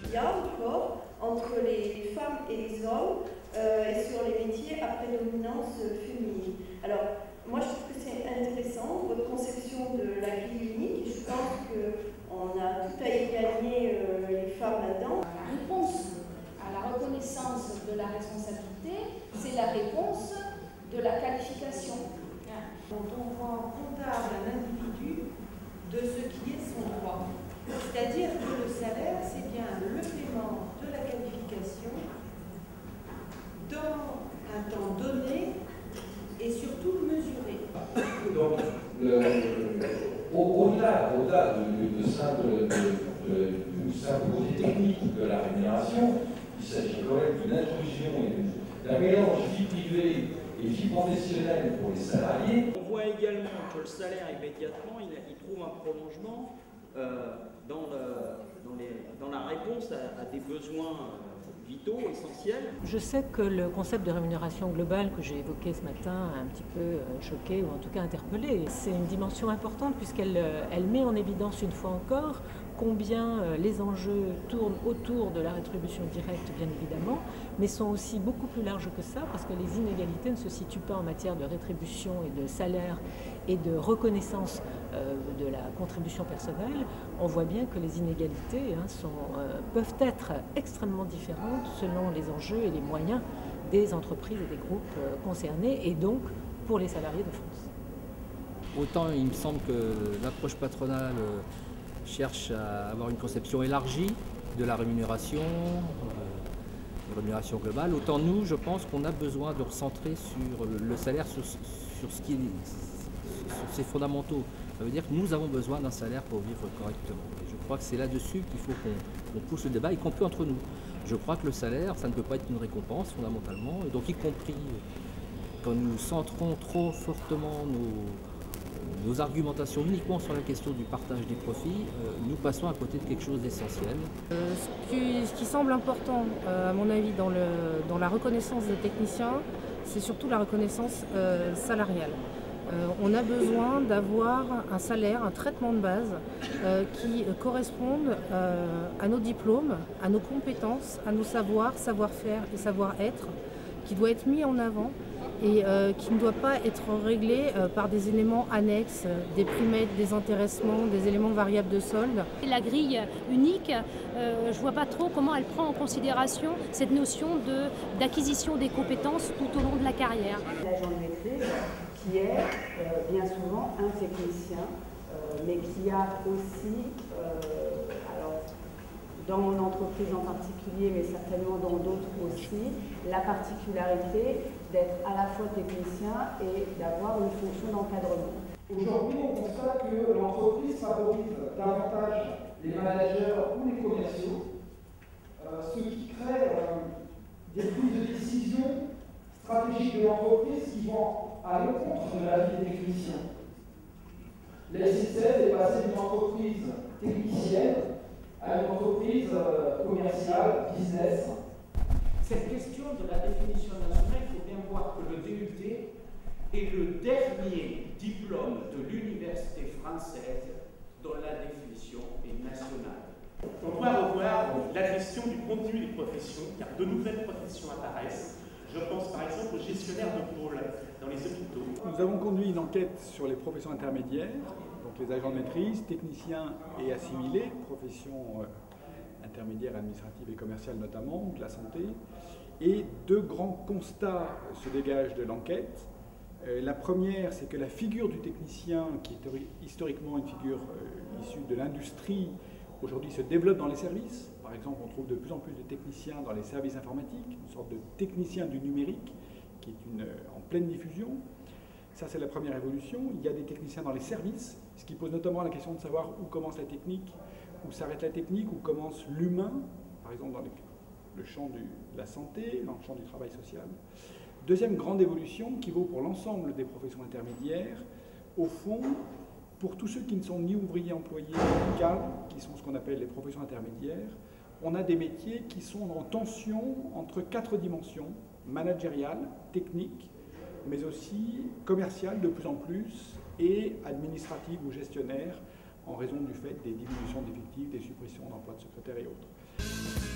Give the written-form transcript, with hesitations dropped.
qu'il y a encore entre les femmes et les hommes et sur les métiers à prédominance féminine. Alors, moi je trouve que c'est intéressant, votre conception de la grille unique, et je pense qu'on a tout à y gagner les femmes là-dedans. La réponse à la reconnaissance de la responsabilité, c'est la réponse de la qualification. Quand on rend comptable un individu de ce qui est son droit, c'est-à-dire que le salaire, c'est bien le paiement de la qualification dans un temps donné et surtout mesuré. Donc, au-delà du simple côté technique de la rémunération, il s'agit quand même d'une intrusion et d'un mélange vie privée et vie professionnelle pour les salariés. On voit également que le salaire, immédiatement, il trouve un prolongement dans la réponse à des besoins vitaux, essentiels. Je sais que le concept de rémunération globale que j'ai évoqué ce matin a un petit peu choqué ou en tout cas interpellé. C'est une dimension importante puisqu'elle met en évidence une fois encore combien les enjeux tournent autour de la rétribution directe, bien évidemment, mais sont aussi beaucoup plus larges que ça, parce que les inégalités ne se situent pas en matière de rétribution et de salaire et de reconnaissance de la contribution personnelle. On voit bien que les inégalités peuvent être extrêmement différentes selon les enjeux et les moyens des entreprises et des groupes concernés, et donc pour les salariés de France. Autant il me semble que l'approche patronale cherche à avoir une conception élargie de la rémunération globale. Autant nous, je pense qu'on a besoin de recentrer sur le salaire, sur ses fondamentaux. Ça veut dire que nous avons besoin d'un salaire pour vivre correctement. Et je crois que c'est là-dessus qu'il faut qu'on pousse le débat, y compris entre nous. Je crois que le salaire, ça ne peut pas être une récompense fondamentalement, et donc y compris quand nous centrons trop fortement nos argumentations uniquement sur la question du partage des profits, nous passons à côté de quelque chose d'essentiel. Ce qui semble important, à mon avis, dans la reconnaissance des techniciens, c'est surtout la reconnaissance salariale. On a besoin d'avoir un salaire, un traitement de base qui corresponde à nos diplômes, à nos compétences, à nos savoirs, savoir-faire et savoir-être, qui doit être mis en avant et qui ne doit pas être réglé par des éléments annexes, des primettes, des intéressements, des éléments variables de solde. La grille unique, je ne vois pas trop comment elle prend en considération cette notion d'acquisition des compétences tout au long de la carrière. L'agent de maîtrise qui est bien souvent un technicien, mais qui a aussi, dans mon entreprise en particulier, mais certainement dans d'autres aussi, la particularité d'être à la fois technicien et d'avoir une fonction d'encadrement. Aujourd'hui, on constate que l'entreprise favorise davantage les managers ou les commerciaux, ce qui crée des prises de décision stratégiques de l'entreprise qui vont à l'encontre de la vie des techniciens. La SNCF est passée d'une entreprise technicienne à une entreprise commerciale, business. Cette question de la définition nationale, il faut bien voir que le DUT est le dernier diplôme de l'université française dont la définition est nationale. On doit revoir la question du contenu des professions, car de nouvelles professions apparaissent. Je pense par exemple aux gestionnaires de pôle dans les hôpitaux. Nous avons conduit une enquête sur les professions intermédiaires, donc les agents de maîtrise, techniciens et assimilés, professions intermédiaires, administratives et commerciales notamment, de la santé. Et deux grands constats se dégagent de l'enquête. La première, c'est que la figure du technicien, qui est historiquement une figure issue de l'industrie, aujourd'hui se développe dans les services. Par exemple, on trouve de plus en plus de techniciens dans les services informatiques, une sorte de technicien du numérique qui est en pleine diffusion. Ça, c'est la première évolution. Il y a des techniciens dans les services, ce qui pose notamment la question de savoir où commence la technique, où s'arrête la technique, où commence l'humain, par exemple dans le champ de la santé, dans le champ du travail social. Deuxième grande évolution qui vaut pour l'ensemble des professions intermédiaires, au fond, pour tous ceux qui ne sont ni ouvriers employés ni cadres, qui sont ce qu'on appelle les professions intermédiaires, on a des métiers qui sont en tension entre quatre dimensions, managériales, techniques, mais aussi commerciales de plus en plus, et administratives ou gestionnaires, en raison du fait des diminutions d'effectifs, des suppressions d'emplois de secrétaires et autres.